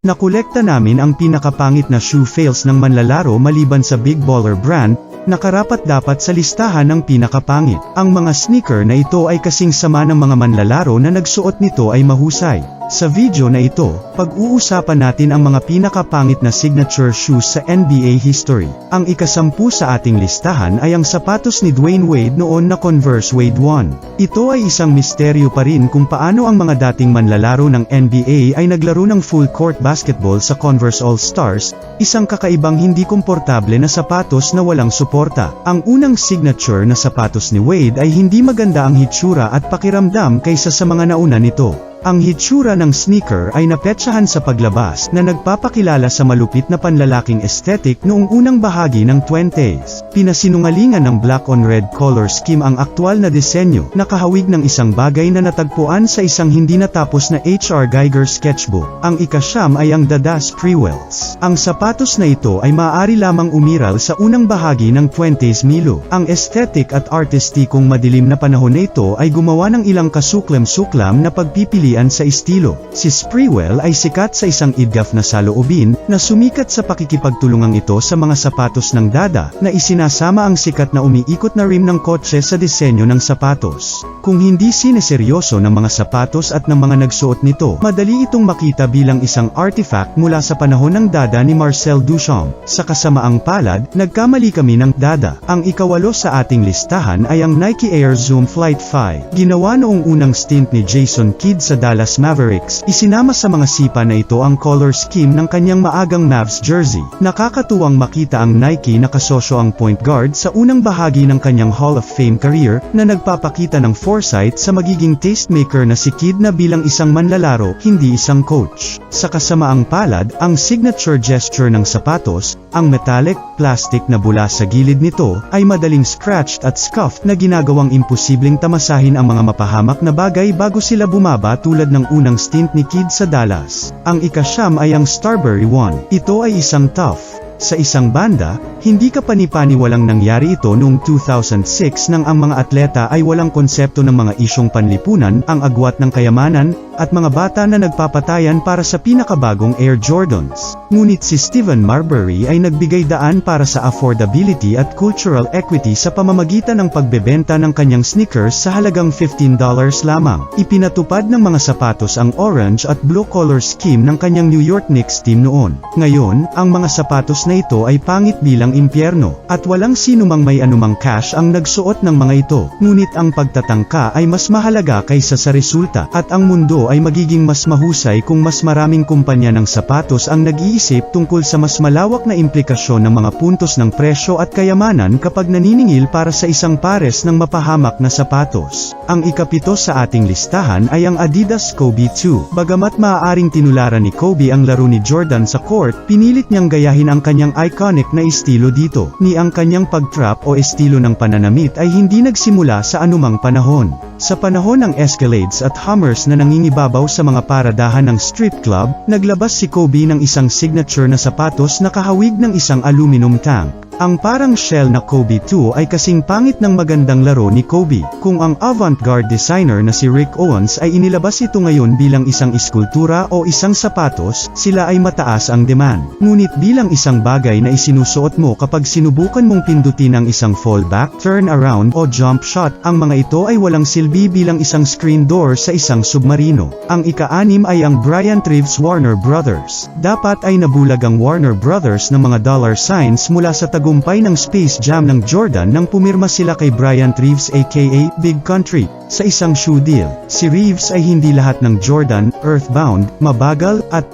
Nakolekta namin ang pinakapangit na shoe fails ng manlalaro maliban sa Big Baller brand, na karapat-dapat sa listahan ng pinakapangit. Ang mga sneaker na ito ay kasing sama ng mga manlalaro na nagsuot nito ay mahusay. Sa video na ito, pag-uusapan natin ang mga pinakapangit na signature shoes sa NBA history. Ang ika-10 sa ating listahan ay ang sapatos ni Dwyane Wade noon na Converse Wade 1. Ito ay isang misteryo pa rin kung paano ang mga dating manlalaro ng NBA ay naglaro ng full court basketball sa Converse All-Stars, isang kakaibang hindi komportable na sapatos na walang suporta. Ang unang signature na sapatos ni Wade ay hindi maganda ang hitsura at pakiramdam kaysa sa mga nauna nito. Ang hitsura ng sneaker ay napetsahan sa paglabas na nagpapakilala sa malupit na panlalaking aesthetic noong unang bahagi ng 20s. Pinasinungalingan ng black on red color scheme ang aktwal na disenyo, nakahawig ng isang bagay na natagpuan sa isang hindi natapos na H.R. Geiger sketchbook. Ang ika-9 ay ang Dada Spreewells. Ang sapatos na ito ay maaari lamang umiral sa unang bahagi ng 20s Milo. Ang aesthetic at artistikong madilim na panahon na ito ay gumawa ng ilang kasuklam-suklam na pagpipilian sa estilo. Si Spreewell ay sikat sa isang idgaf na saloobin, na sumikat sa pakikipagtulungang ito sa mga sapatos ng Dada, na isinasama ang sikat na umiikot na rim ng kotse sa disenyo ng sapatos. Kung hindi sineseryoso ng mga sapatos at ng mga nagsuot nito, madali itong makita bilang isang artifact mula sa panahon ng Dada ni Marcel Duchamp. Sa kasamaang palad, nagkamali kami ng Dada. Ang ika-8 sa ating listahan ay ang Nike Air Zoom Flight 5. Ginawa noong unang stint ni Jason Kidd sa Dallas Mavericks, isinama sa mga sipa na ito ang color scheme ng kanyang maagang Mavs jersey. Nakakatuwang makita ang Nike na kasosyo ang point guard sa unang bahagi ng kanyang Hall of Fame career, na nagpapakita ng foresight sa magiging tastemaker na si Kidd na bilang isang manlalaro, hindi isang coach. Sa kasamaang palad, ang signature gesture ng sapatos, ang metallic, plastic na bula sa gilid nito, ay madaling scratched at scuffed na ginagawang imposibleng tamasahin ang mga mapahamak na bagay bago sila bumaba tulad ng unang stint ni Kidd sa Dallas. Ang ika-9 ay ang Starbury 1. Ito ay isang tough. Sa isang banda, hindi kapani-paniwalang nangyari ito noong 2006 nang ang mga atleta ay walang konsepto ng mga isyong panlipunan, ang agwat ng kayamanan, at mga bata na nagpapatayan para sa pinakabagong Air Jordans. Ngunit si Stephen Marbury ay nagbigay daan para sa affordability at cultural equity sa pamamagitan ng pagbebenta ng kanyang sneakers sa halagang $15 lamang. Ipinatupad ng mga sapatos ang orange at blue color scheme ng kanyang New York Knicks team noon. Ngayon, ang mga sapatos na ito ay pangit bilang impyerno, at walang sinumang may anumang cash ang nagsuot ng mga ito. Ngunit ang pagtatangka ay mas mahalaga kaysa sa resulta, at ang mundo ay magiging mas mahusay kung mas maraming kumpanya ng sapatos ang nag-iisip tungkol sa mas malawak na implikasyon ng mga puntos ng presyo at kayamanan kapag naniningil para sa isang pares ng mapahamak na sapatos. Ang ika-7 sa ating listahan ay ang Adidas Kobe 2. Bagamat maaaring tinularan ni Kobe ang laro ni Jordan sa court, pinilit niyang gayahin ang kanyang iconic na estilo dito. Ni ang kanyang pag-trap o estilo ng pananamit ay hindi nagsimula sa anumang panahon. Sa panahon ng Escalades at Hummers na nangingibabaw sa mga paradahan ng strip club, naglabas si Kobe ng isang signature na sapatos na kahawig ng isang aluminum tank. Ang parang shell na Kobe 2 ay kasing pangit ng magandang laro ni Kobe. Kung ang avant-garde designer na si Rick Owens ay inilabas ito ngayon bilang isang eskultura o isang sapatos, sila ay mataas ang demand. Ngunit bilang isang bagay na isinusuot mo kapag sinubukan mong pindutin ang isang fallback, turn around o jump shot, ang mga ito ay walang silbi bilang isang screen door sa isang submarino. Ang ika-6 ay ang Bryant Reeves Warner Brothers. Dapat ay nabulag ang Warner Brothers ng mga dollar signs mula sa tagumpay ng Space Jam ng Jordan nang pumirma sila kay Bryant Reeves aka Big Country sa isang shoe deal. Si Reeves ay hindi lahat ng Jordan, earthbound, mabagal, at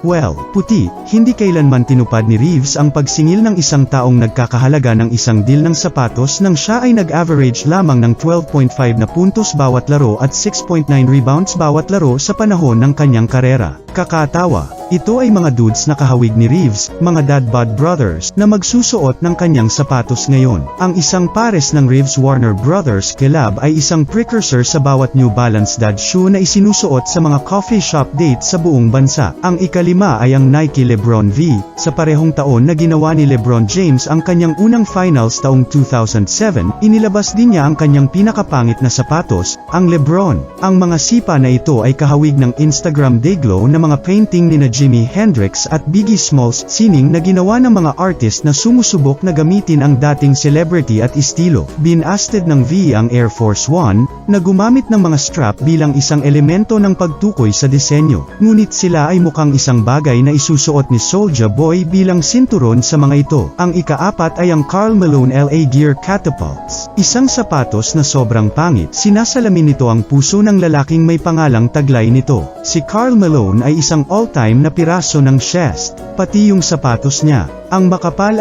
puti. Hindi kailanman tinupad ni Reeves ang pagsingil ng isang taong nagkakahalaga ng isang deal ng sapatos nang siya ay nag-average lamang ng 12.5 na puntos bawat laro at 6.9 rebounds bawat laro sa panahon ng kanyang karera. Kakatawa, ito ay mga dudes na kahawig ni Reeves, mga dad bod brothers, na magsusuot ng kanyang sapatos ngayon. Ang isang pares ng Reeves Warner Brothers collab ay isang precursor sa bawat New Balance dad shoe na isinusuot sa mga coffee shop dates sa buong bansa. Ang ika-5 ay ang Nike LeBron V. Sa parehong taon na ginawa ni LeBron James ang kanyang unang finals taong 2007, inilabas din niya ang kanyang pinakapangit na sapatos, ang Lebron. Ang mga sipa na ito ay kahawig ng Instagram Dayglow na mga painting nina Jimi Hendrix at Biggie Smalls, sining na ginawa ng mga artist na sumusubok na gamitin ang dating celebrity at estilo. Binasted ng V ang Air Force One, na gumamit ng mga strap bilang isang elemento ng pagtukoy sa disenyo. Ngunit sila ay mukhang isang bagay na isusuot ni Soulja Boy bilang sinturon sa mga ito. Ang ikaapat ay ang Karl Malone LA Gear Catapults. Isang sapatos na sobrang pangit, sinasalamin nito ang puso ng lalaking may pangalang taglay nito. Si Karl Malone ay isang all-time na piraso ng chest, pati yung sapatos niya. Ang makapal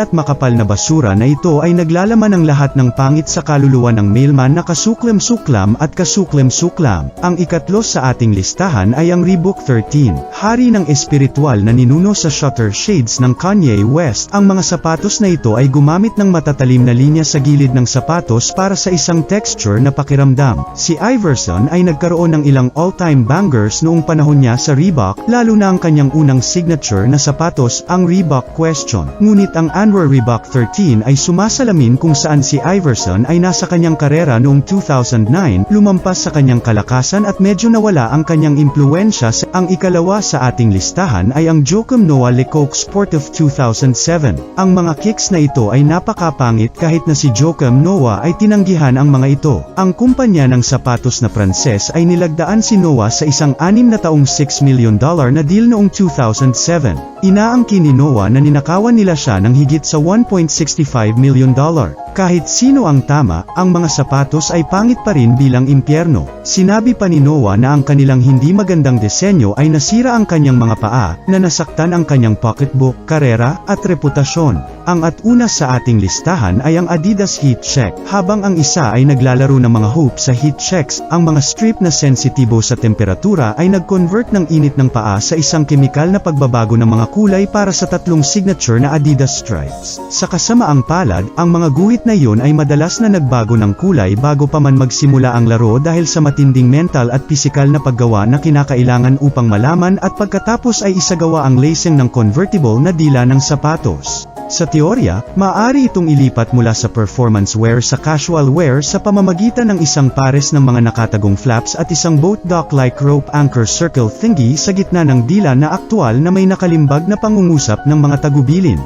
na basura na ito ay naglalaman ng lahat ng pangit sa kaluluwa ng mailman na kasuklam-suklam at kasuklam-suklam. Ang ikatlo sa ating listahan ay ang Reebok 13, hari ng espiritual na ninuno sa shutter shades ng Kanye West. Ang mga sapatos na ito ay gumamit ng matatalim na linya sa gilid ng sapatos para sa isang texture na pakiramdam. Si Iverson ay nagkaroon ng ilang all-time bangers noong panahon niya sa Reebok, lalo na ang kanyang unang signature na sapatos, ang Reebok Question. Ngunit ang Anwar Reebok 13 ay sumasalamin kung saan si Iverson ay nasa kanyang karera noong 2009, lumampas sa kanyang kalakasan at medyo nawala ang kanyang impluensya. Ang ikalawa sa ating listahan ay ang Joakim Noah Le Coq Sport of 2007. Ang mga kicks na ito ay napakapangit kahit na si Joakim Noah ay tinanggihan ang mga ito. Ang kumpanya ng sapatos na Pranses ay nilagdaan si Noah sa isang 6 na taong $6 million na deal noong 2007. Inaangkin ni Noah na ninakawan nila siya ng higit sa $1.65 million. Kahit sino ang tama, ang mga sapatos ay pangit pa rin bilang impyerno. Sinabi pa ni Noah na ang kanilang hindi magandang disenyo ay nasira ang kanyang mga paa, na nasaktan ang kanyang pocketbook, karera, at reputasyon. Ang at-una sa ating listahan ay ang Adidas Heat Check. Habang ang isa ay naglalaro ng mga hoop sa heat checks, ang mga strip na sensitibo sa temperatura ay nag-convert ng init ng paa sa isang kemikal na pagbabago ng mga kulay para sa tatlong signature na Adidas stripes. Sa kasamaang palad, ang mga guhit na iyon ay madalas na nagbago ng kulay bago pa man magsimula ang laro dahil sa matinding mental at pisikal na paggawa na kinakailangan upang malaman at pagkatapos ay isagawa ang lacing ng convertible na dila ng sapatos. Sa teorya, maaari itong ilipat mula sa performance wear sa casual wear sa pamamagitan ng isang pares ng mga nakatagong flaps at isang boat dock-like rope anchor circle thingy sa gitna ng dila na aktwal na may nakalimbag na pangungusap ng mga tagubilin.